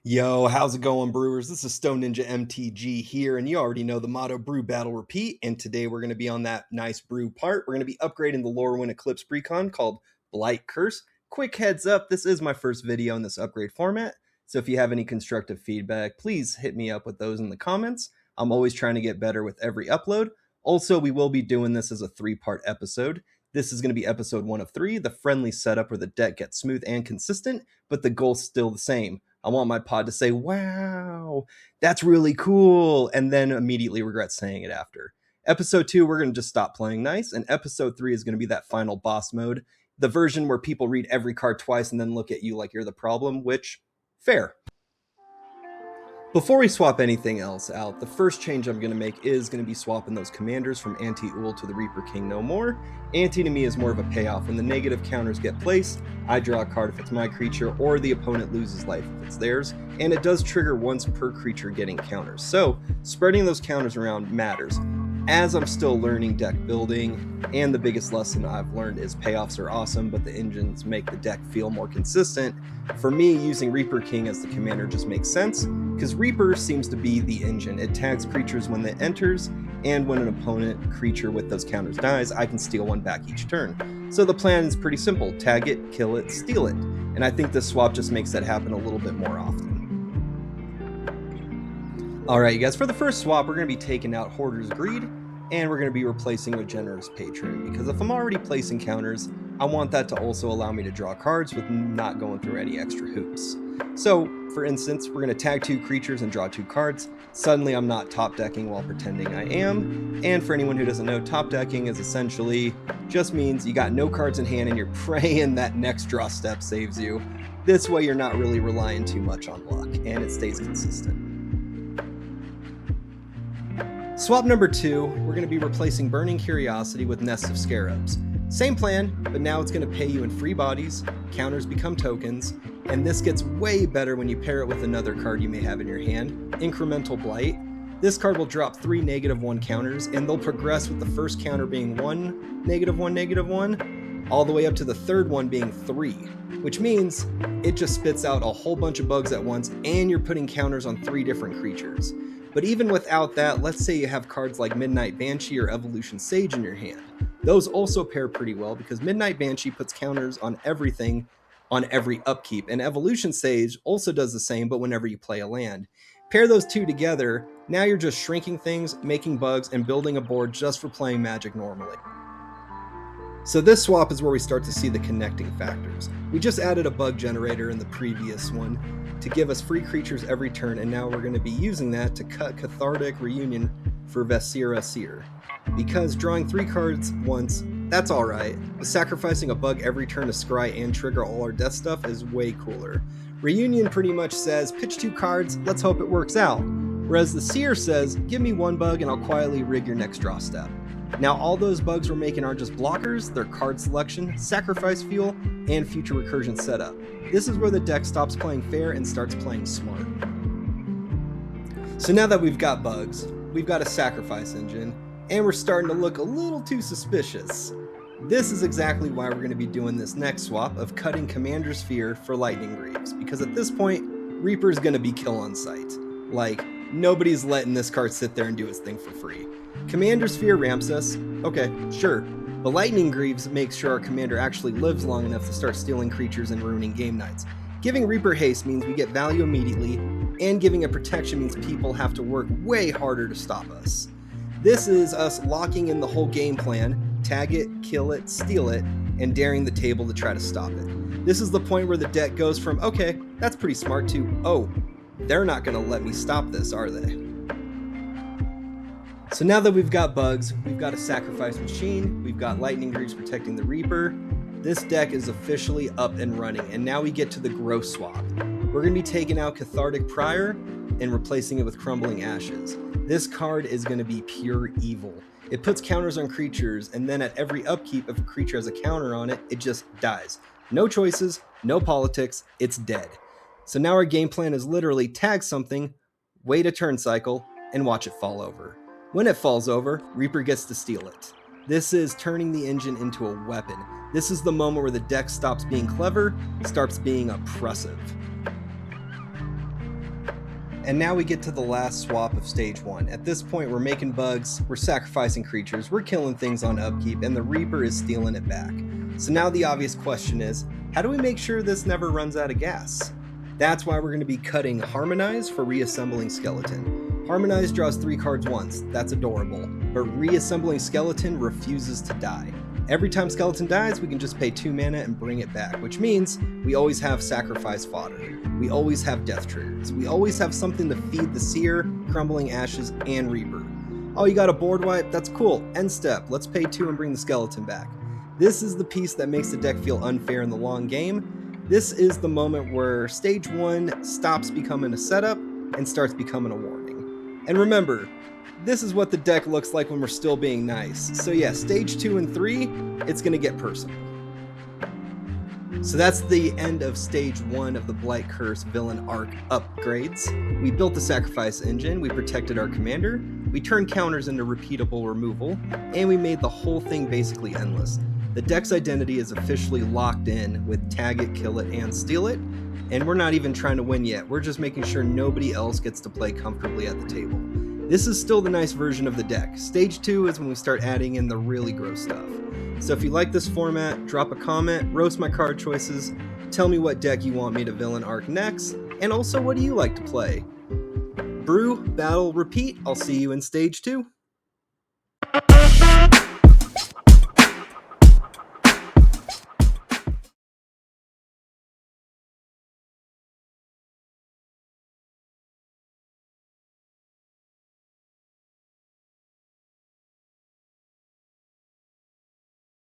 Yo, how's it going, brewers? This is StonedNinjaMTG here, and you already know the motto: brew, battle, repeat. And today we're going to be on that nice brew part. We're going to be upgrading the Lorwyn Eclipsed Precon called Blight Curse. Quick heads up, this is my first video in this upgrade format, so if you have any constructive feedback, please hit me up with those in the comments. I'm always trying to get better with every upload. Also, we will be doing this as a 3-part episode. This is going to be episode 1 of 3, the friendly setup where the deck gets smooth and consistent, but the goal's still the same. I want my pod to say, wow, that's really cool, and then immediately regret saying it after. Episode 2, we're going to just stop playing nice, and episode 3 is going to be that final boss mode, the version where people read every card twice and then look at you like you're the problem, which, fair. Before we swap anything else out, the first change I'm going to make is going to be swapping those commanders from Anti-Ul to the Reaper King no more. Anti to me is more of a payoff. When the negative counters get placed, I draw a card if it's my creature, or the opponent loses life if it's theirs, and it does trigger once per creature getting counters. So, spreading those counters around matters. As I'm still learning deck building, and the biggest lesson I've learned is payoffs are awesome, but the engines make the deck feel more consistent. For me, using Reaper King as the commander just makes sense, because Reaper seems to be the engine. It tags creatures when it enters, and when an opponent creature with those counters dies, I can steal one back each turn. So the plan is pretty simple: tag it, kill it, steal it. And I think this swap just makes that happen a little bit more often. Alright, you guys, for the first swap, we're going to be taking out Hoarder's Greed, and we're going to be replacing with Generous Patron, because if I'm already placing counters, I want that to also allow me to draw cards with not going through any extra hoops. So, for instance, we're going to tag 2 creatures and draw 2 cards. Suddenly I'm not top decking while pretending I am, and for anyone who doesn't know, top decking is essentially just means you got no cards in hand and you're praying that next draw step saves you. This way you're not really relying too much on luck, and it stays consistent. Swap number 2, we're going to be replacing Burning Curiosity with Nest of Scarabs. Same plan, but now it's going to pay you in free bodies, counters become tokens, and this gets way better when you pair it with another card you may have in your hand, Incremental Blight. This card will drop 3 -1 counters, and they'll progress with the first counter being 1, -1, -1, all the way up to the third one being 3, which means it just spits out a whole bunch of bugs at once, and you're putting counters on 3 different creatures. But even without that, let's say you have cards like Midnight Banshee or Evolution Sage in your hand. Those also pair pretty well because Midnight Banshee puts counters on everything on every upkeep, and Evolution Sage also does the same, but whenever you play a land. Pair those two together, now you're just shrinking things, making bugs, and building a board just for playing Magic normally. So this swap is where we start to see the connecting factors. We just added a bug generator in the previous one to give us free creatures every turn, and now we're going to be using that to cut Cathartic Reunion for Vesira Seer. Because drawing 3 cards once, that's alright, but sacrificing a bug every turn to scry and trigger all our death stuff is way cooler. Reunion pretty much says, pitch 2 cards, let's hope it works out. Whereas the Seer says, give me 1 bug and I'll quietly rig your next draw step. Now all those bugs we're making aren't just blockers, they're card selection, sacrifice fuel, and future recursion setup. This is where the deck stops playing fair and starts playing smart. So now that we've got bugs, we've got a sacrifice engine, and we're starting to look a little too suspicious. This is exactly why we're going to be doing this next swap of cutting Commander's Fear for Lightning Greaves, because at this point, Reaper's going to be kill on sight. Like, nobody's letting this card sit there and do its thing for free. Commander's Fear ramps us, okay, sure, but Lightning Greaves makes sure our commander actually lives long enough to start stealing creatures and ruining game nights. Giving Reaper haste means we get value immediately, and giving a protection means people have to work way harder to stop us. This is us locking in the whole game plan, tag it, kill it, steal it, and daring the table to try to stop it. This is the point where the deck goes from, okay, that's pretty smart, to, oh, they're not going to let me stop this, are they? So now that we've got bugs, we've got a sacrifice machine, we've got Lightning Greaves protecting the Reaper, this deck is officially up and running, and now we get to the gross swap. We're going to be taking out Cathartic Prior and replacing it with Crumbling Ashes. This card is going to be pure evil. It puts counters on creatures, and then at every upkeep, if a creature has a counter on it, it just dies. No choices, no politics, it's dead. So now our game plan is literally tag something, wait a turn cycle, and watch it fall over. When it falls over, Reaper gets to steal it. This is turning the engine into a weapon. This is the moment where the deck stops being clever, starts being oppressive. And now we get to the last swap of stage 1. At this point, we're making bugs, we're sacrificing creatures, we're killing things on upkeep, and the Reaper is stealing it back. So now the obvious question is, how do we make sure this never runs out of gas? That's why we're going to be cutting Harmonize for Reassembling Skeleton. Harmonize draws 3 cards once, that's adorable, but Reassembling Skeleton refuses to die. Every time Skeleton dies, we can just pay 2 mana and bring it back, which means we always have sacrifice fodder. We always have death triggers. We always have something to feed the Seer, Crumbling Ashes, and Reaper. Oh, you got a board wipe? That's cool. End step. Let's pay 2 and bring the Skeleton back. This is the piece that makes the deck feel unfair in the long game. This is the moment where stage 1 stops becoming a setup and starts becoming a warning. And remember, this is what the deck looks like when we're still being nice. So yeah, stage 2 and 3, it's going to get personal. So that's the end of stage 1 of the Blight Curse villain arc upgrades. We built the sacrifice engine, we protected our commander, we turned counters into repeatable removal, and we made the whole thing basically endless. The deck's identity is officially locked in with tag it, kill it, and steal it, and we're not even trying to win yet. We're just making sure nobody else gets to play comfortably at the table. This is still the nice version of the deck. Stage 2 is when we start adding in the really gross stuff. So if you like this format, drop a comment, roast my card choices, tell me what deck you want me to villain arc next, and also what do you like to play? Brew, battle, repeat. I'll see you in stage 2.